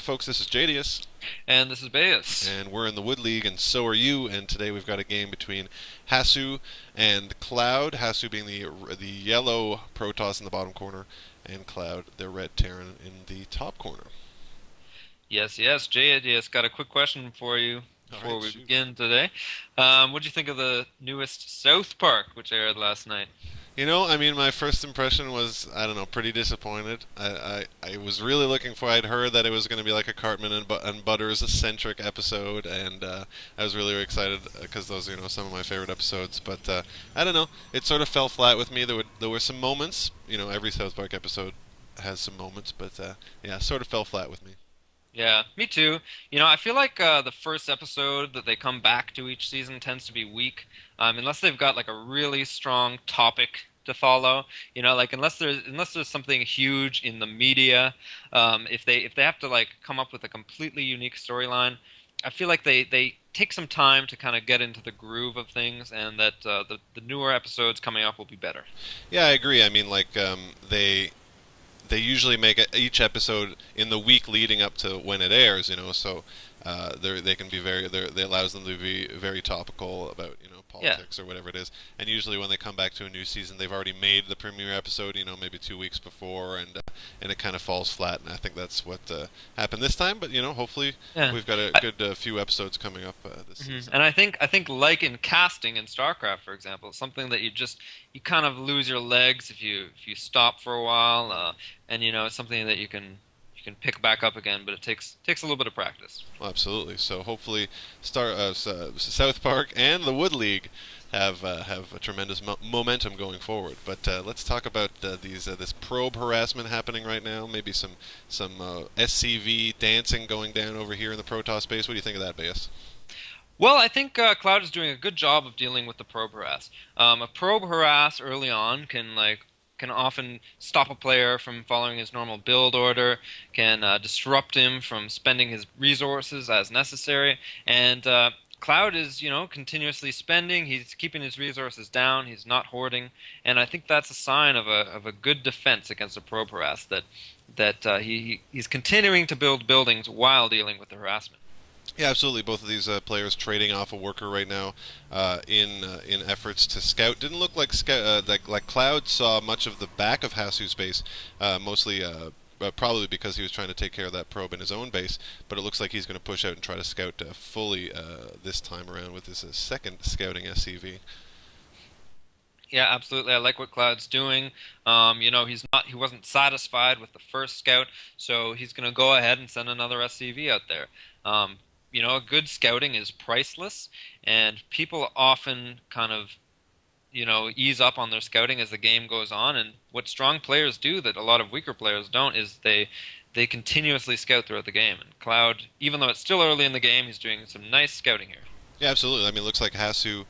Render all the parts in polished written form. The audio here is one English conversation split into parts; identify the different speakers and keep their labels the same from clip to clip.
Speaker 1: folks, this is Jadius,
Speaker 2: And this is Bayus.
Speaker 1: and we're in the Wood League, and so are you. And today we've got a game between Hasu and Cloud. Hasu being the yellow Protoss in the bottom corner, and Cloud, the red Terran, in the top corner.
Speaker 2: Yes. Jay, yes, got a quick question for you
Speaker 1: All
Speaker 2: before
Speaker 1: right,
Speaker 2: we
Speaker 1: shoot.
Speaker 2: begin today. What do you think of the newest South Park, which aired last night?
Speaker 1: My first impression was, I don't know, pretty disappointed. I was really looking for. I'd heard that it was going to be like a Cartman and Butters centric episode, and I was really excited because those are some of my favorite episodes. But I don't know, it sort of fell flat with me. There were some moments. Every South Park episode has some moments, but yeah, sort of fell flat with me.
Speaker 2: Yeah, me too. I feel like the first episode that they come back to each season tends to be weak, unless they've got like a really strong topic to follow. Like unless there's something huge in the media, if they have to like come up with a completely unique storyline, I feel like they take some time to kind of get into the groove of things, and that the newer episodes coming up will be better.
Speaker 1: Yeah, I agree. They usually make each episode in the week leading up to when it airs, so they can be they allows them to be very topical about
Speaker 2: Yeah.
Speaker 1: politics or whatever it is. And usually when they come back to a new season, they've already made the premiere episode, maybe 2 weeks before, and it kind of falls flat. And I think that's what happened this time. But hopefully
Speaker 2: Yeah.
Speaker 1: we've got a
Speaker 2: I,
Speaker 1: good few episodes coming up this
Speaker 2: Mhm.
Speaker 1: season.
Speaker 2: And I think like in casting in StarCraft, for example, something that you kind of lose your legs if you stop for a while, and it's something that you can pick back up again, but it takes a little bit of practice.
Speaker 1: Well, absolutely. So hopefully, South Park and the Wood League have a tremendous momentum going forward. But let's talk about this probe harassment happening right now. Maybe some SCV dancing going down over here in the Protoss space. What do you think of that, Bayes?
Speaker 2: Well, I think Cloud is doing a good job of dealing with the probe harass. A probe harass early on can often stop a player from following his normal build order, can disrupt him from spending his resources as necessary, and Cloud is continuously spending. He's keeping his resources down. He's not hoarding, and I think that's a sign of a good defense against a probe harass. He's continuing to build buildings while dealing with the harassment.
Speaker 1: Yeah, absolutely. Both of these players trading off a worker right now in efforts to scout. Didn't look like like Cloud saw much of the back of Hasu's base, mostly probably because he was trying to take care of that probe in his own base. But it looks like he's going to push out and try to scout fully this time around with this second scouting SCV.
Speaker 2: Yeah, absolutely. I like what Cloud's doing. He wasn't satisfied with the first scout, so he's going to go ahead and send another SCV out there. Good scouting is priceless, and people often kind of, ease up on their scouting as the game goes on. And what strong players do that a lot of weaker players don't is they continuously scout throughout the game. And Cloud, even though it's still early in the game, he's doing some nice scouting here.
Speaker 1: Yeah, absolutely. It looks like Hasu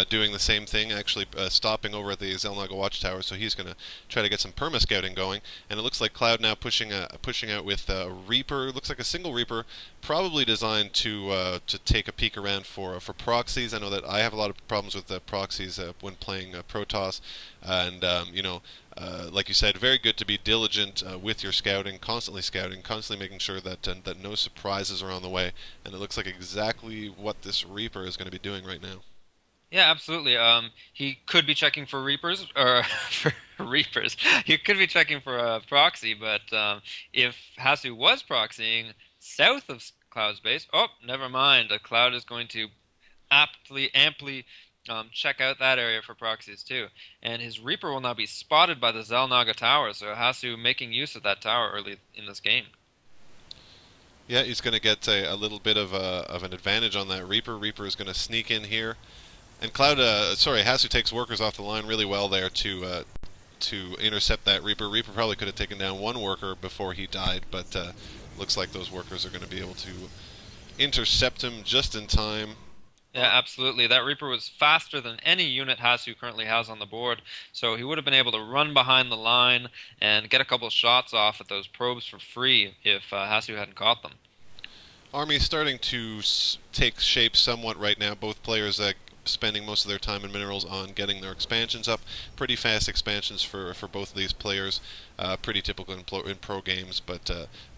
Speaker 1: doing the same thing, actually stopping over at the Zelnaga Watchtower, so he's going to try to get some perma scouting going. And it looks like Cloud now pushing out with Reaper. Looks like a single Reaper, probably designed to take a peek around for proxies. I know that I have a lot of problems with proxies when playing Protoss, and like you said, very good to be diligent with your scouting, constantly making sure that no surprises are on the way. And it looks like exactly what this Reaper is going to be doing right now.
Speaker 2: Yeah, absolutely. He could be checking for Reapers or for Reapers. He could be checking for a proxy, but if Hasu was proxying south of Cloud's base, oh, never mind. Cloud is going to amply check out that area for proxies too, and his Reaper will now be spotted by the Zelnaga Tower. So Hasu making use of that tower early in this game.
Speaker 1: Yeah, he's going to get a little bit of an advantage on that Reaper. Reaper is going to sneak in here. And Hasu takes workers off the line really well there to intercept that Reaper. Reaper probably could have taken down one worker before he died, but looks like those workers are going to be able to intercept him just in time.
Speaker 2: Yeah, absolutely. That Reaper was faster than any unit Hasu currently has on the board, so he would have been able to run behind the line and get a couple of shots off at those probes for free if Hasu hadn't caught them.
Speaker 1: Army starting to take shape somewhat right now. Both players spending most of their time and minerals on getting their expansions up. Pretty fast expansions for both of these players. Pretty typical in pro games, but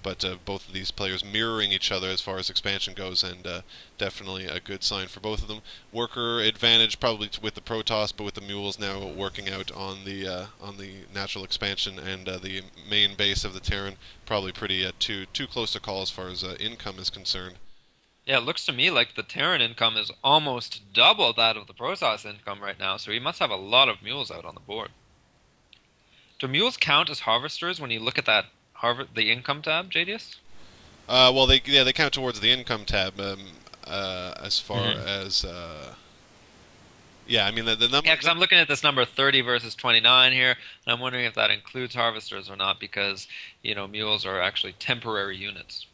Speaker 1: both of these players mirroring each other as far as expansion goes, and definitely a good sign for both of them. Worker advantage probably with the Protoss, but with the mules now working out on the natural expansion and the main base of the Terran, probably pretty too close to call as far as income is concerned.
Speaker 2: Yeah, it looks to me like the Terran income is almost double that of the Protoss income right now, so he must have a lot of mules out on the board. Do mules count as harvesters when you look at that the income tab, JDS?
Speaker 1: Well, they count towards the income tab as far
Speaker 2: Hmm.
Speaker 1: as yeah. I mean the number.
Speaker 2: Yeah, because I'm looking at this number 30 versus 29 here, and I'm wondering if that includes harvesters or not, because, mules are actually temporary units.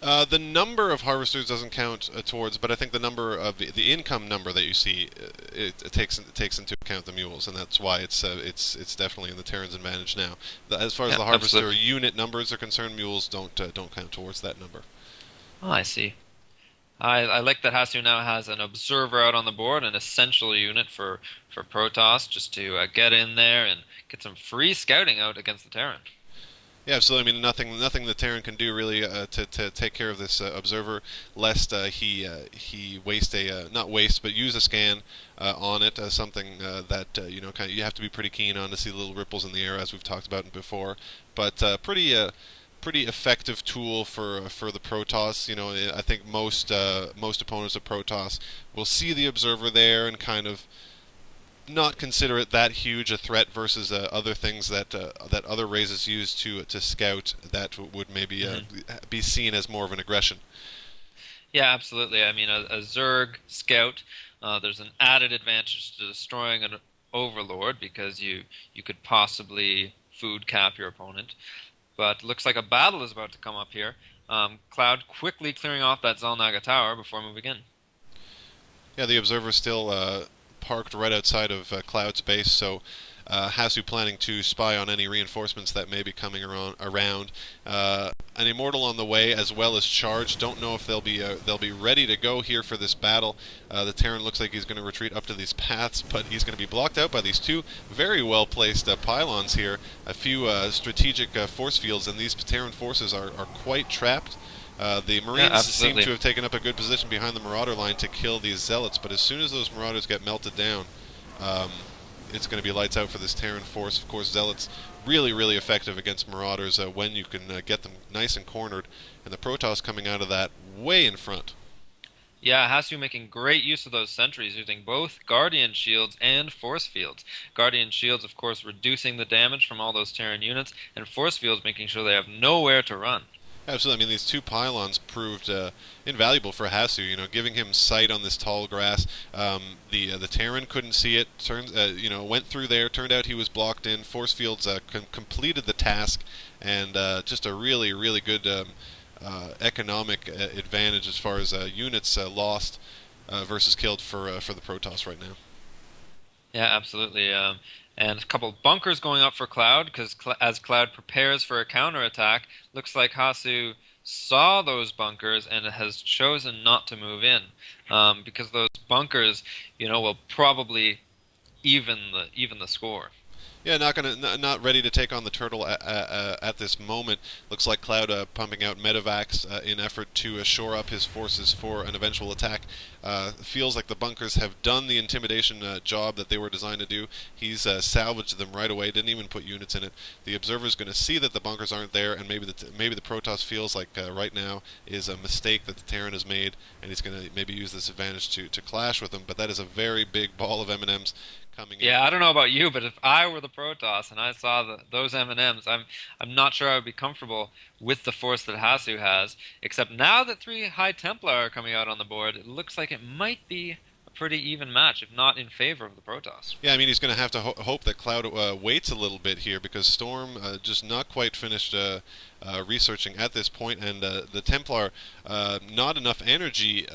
Speaker 1: The number of harvesters doesn't count towards, but I think the number of the income number that you see, it takes into account the mules, and that's why it's definitely in the Terran's advantage now. As far as
Speaker 2: Yeah,
Speaker 1: the harvester
Speaker 2: absolutely.
Speaker 1: unit numbers are concerned, mules don't count towards that number.
Speaker 2: Oh, I see. I like that Hasu now has an observer out on the board, an essential unit for Protoss, just to get in there and get some free scouting out against the Terran.
Speaker 1: Yeah, absolutely. I mean, nothing the Terran can do really to take care of this observer, lest he waste not waste, but use a scan on it. Something that kind of you have to be pretty keen on to see the little ripples in the air, as we've talked about before. But pretty effective tool for the Protoss. I think most opponents of Protoss will see the observer there and kind of not consider it that huge a threat versus other things that other races use to scout that would maybe
Speaker 2: Hmm.
Speaker 1: be seen as more of an aggression.
Speaker 2: Yeah, absolutely. I mean, a Zerg scout, there's an added advantage to destroying an overlord because you could possibly food cap your opponent. But looks like a battle is about to come up here. Cloud quickly clearing off that Zalnaga tower before moving in.
Speaker 1: Yeah, the observer's still parked right outside of Cloud's base, so Hasu planning to spy on any reinforcements that may be coming around. An immortal on the way, as well as charge. Don't know if they'll be ready to go here for this battle. The Terran looks like he's going to retreat up to these paths, but he's going to be blocked out by these two very well placed pylons here. A few strategic force fields, and these Terran forces are quite trapped. The
Speaker 2: Yeah,
Speaker 1: Marines seem
Speaker 2: absolutely.
Speaker 1: to have taken up a good position behind the Marauder line to kill these Zealots, but as soon as those Marauders get melted down, um, it's going to be lights out for this Terran force. Of course, Zealots really effective against Marauders when you can get them nice and cornered, and the Protoss coming out of that way in front.
Speaker 2: Yeah, Hasu making great use of those sentries, using both Guardian shields and Force fields. Guardian shields, of course, reducing the damage from all those Terran units, and Force fields making sure they have nowhere to run.
Speaker 1: Absolutely. I mean, these two pylons proved invaluable for Hasu. Giving him sight on this tall grass. The Terran couldn't see it. Went through there. Turned out he was blocked in. Force fields completed the task, and just a really good economic advantage as far as units lost versus killed for the Protoss right now.
Speaker 2: Yeah, absolutely. And a couple of bunkers going up for Cloud, because as Cloud prepares for a counterattack, looks like Hasu saw those bunkers and has chosen not to move in, because those bunkers, will probably even the score.
Speaker 1: Yeah, not ready to take on the turtle at this moment. Looks like Cloud pumping out medevacs in effort to shore up his forces for an eventual attack. Feels like the bunkers have done the intimidation job that they were designed to do. He's salvaged them right away. Didn't even put units in it. The observer's going to see that the bunkers aren't there, and maybe the Protoss feels like right now is a mistake that the Terran has made, and he's going to maybe use this advantage to clash with them. But that is a very big ball of M&Ms coming in.
Speaker 2: Yeah, I don't know about you, but if I were the Protoss and I saw those M&Ms, I'm not sure I would be comfortable with the force that Hasu has. Except now that three High Templar are coming out on the board, it looks like it might be a pretty even match, if not in favor of the Protoss.
Speaker 1: Yeah, I mean he's going to have to hope that Cloud waits a little bit here because Storm just not quite finished researching at this point, and the Templar not enough energy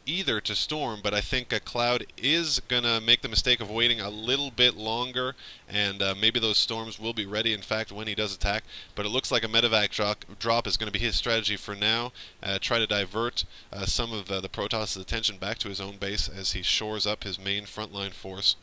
Speaker 1: either to storm, but I think Cloud is gonna make the mistake of waiting a little bit longer, and maybe those storms will be ready, in fact, when he does attack. But it looks like a medevac drop is going to be his strategy for now. Try to divert some of the Protoss' attention back to his own base as he shores up his main frontline force.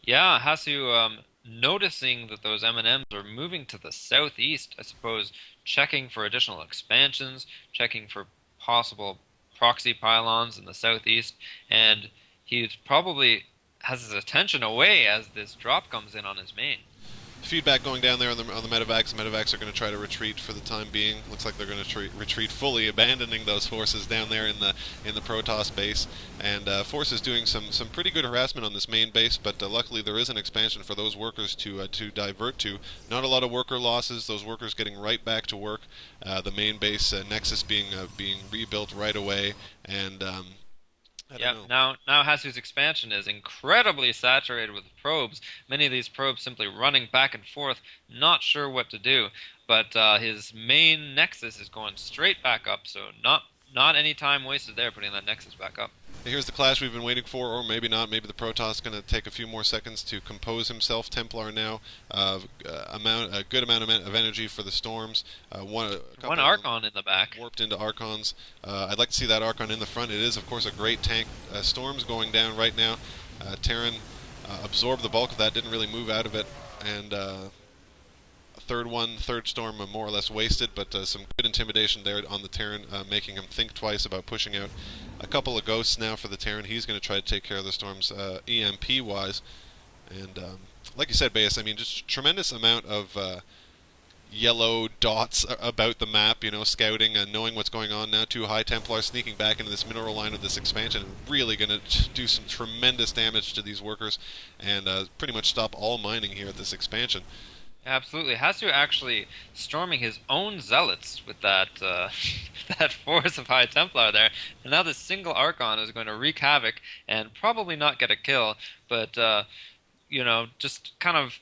Speaker 2: Yeah, Hasu, noticing that those M&Ms are moving to the southeast, I suppose, checking for additional expansions, checking for possible proxy pylons in the southeast, and he's probably has his attention away as this drop comes in on his main.
Speaker 1: Feedback going down there on the medevacs. The medevacs are going to try to retreat for the time being. Looks like they're going to retreat fully, abandoning those forces down there in the Protoss base. And forces doing some pretty good harassment on this main base, but luckily there is an expansion for those workers to divert to. Not a lot of worker losses. Those workers getting right back to work. The main base Nexus being rebuilt right away, and I don't
Speaker 2: Yeah,
Speaker 1: know.
Speaker 2: now Hasu's expansion is incredibly saturated with probes. Many of these probes simply running back and forth, not sure what to do. But his main nexus is going straight back up, so not any time wasted there putting that nexus back up.
Speaker 1: Here's the clash we've been waiting for, or maybe not. Maybe the Protoss going to take a few more seconds to compose himself. Templar now, a good amount of energy for the storms. A
Speaker 2: One
Speaker 1: couple of them
Speaker 2: Archon in the back.
Speaker 1: warped into Archons. I'd like to see that Archon in the front. It is, of course, a great tank. Storms going down right now. Terran absorbed the bulk of that, didn't really move out of it, and third storm more or less wasted, but some good intimidation there on the Terran, making him think twice about pushing out a couple of ghosts now for the Terran. He's going to try to take care of the storms EMP-wise. And like you said, Baeus, I mean, just tremendous amount of yellow dots about the map, scouting and knowing what's going on now. Two High Templars sneaking back into this mineral line of this expansion, really going to do some tremendous damage to these workers and pretty much stop all mining here at this expansion.
Speaker 2: Absolutely. Hasu actually storming his own zealots with that that force of High Templar there. And now this single Archon is going to wreak havoc and probably not get a kill, but just kind of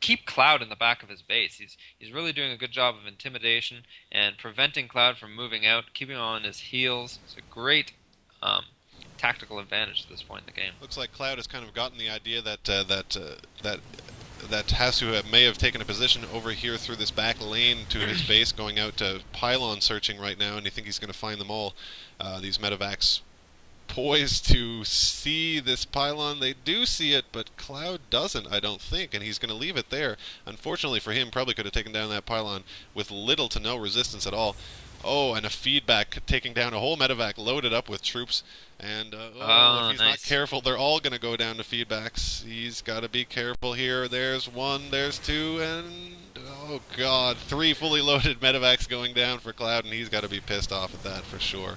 Speaker 2: keep Cloud in the back of his base. He's really doing a good job of intimidation and preventing Cloud from moving out, keeping him on his heels. It's a great tactical advantage at this point in the game.
Speaker 1: Looks like Cloud has kind of gotten the idea that Hasu may have taken a position over here through this back lane to his base, going out to pylon searching right now, and you think he's going to find them all. These medevacs poised to see this pylon. They do see it, but Cloud doesn't, I don't think, and he's going to leave it there. Unfortunately for him, probably could have taken down that pylon with little to no resistance at all. Oh, and a feedback taking down a whole medevac loaded up with troops. And if he's not
Speaker 2: Nice.
Speaker 1: careful, they're all going to go down to feedbacks. He's got to be careful here. There's one, there's two, and oh god, three fully loaded medevacs going down for Cloud, and he's got to be pissed off at that for sure.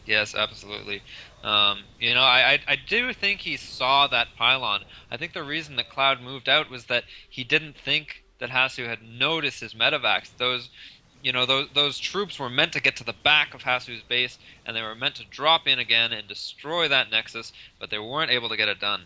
Speaker 2: Yes, absolutely. I do think he saw that pylon. I think the reason that Cloud moved out was that he didn't think that Hasu had noticed his medevacs. Those troops were meant to get to the back of Hasu's base, and they were meant to drop in again and destroy that nexus, but they weren't able to get it done.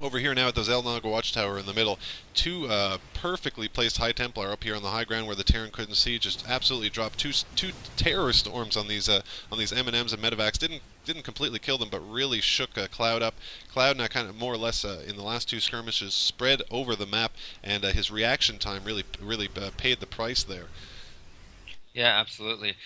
Speaker 1: Over here now at the Zelnaga Watchtower in the middle, two perfectly placed High Templar up here on the high ground where the Terran couldn't see, just absolutely dropped two terror storms on these M&Ms and medevacs. Didn't completely kill them, but really shook Cloud up. Cloud now kind of more or less in the last two skirmishes spread over the map, and his reaction time really paid the price there.
Speaker 2: Yeah, absolutely.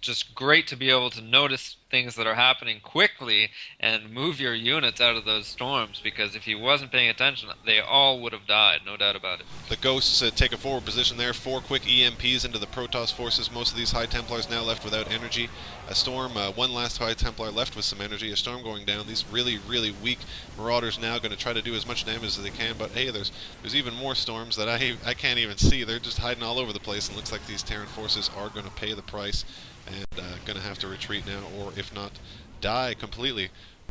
Speaker 2: Just great to be able to notice things that are happening quickly and move your units out of those storms, because if he wasn't paying attention, they all would have died, no doubt about it.
Speaker 1: The Ghosts take a forward position there. 4 quick EMPs into the Protoss forces. Most of these High Templars now left without energy. A storm, one last High Templar left with some energy. A storm going down. These really, really weak Marauders now going to try to do as much damage as they can. But hey, there's even more storms that I can't even see. They're just hiding all over the place. And looks like these Terran forces are going to pay the price and going to have to retreat now, or if not, die completely.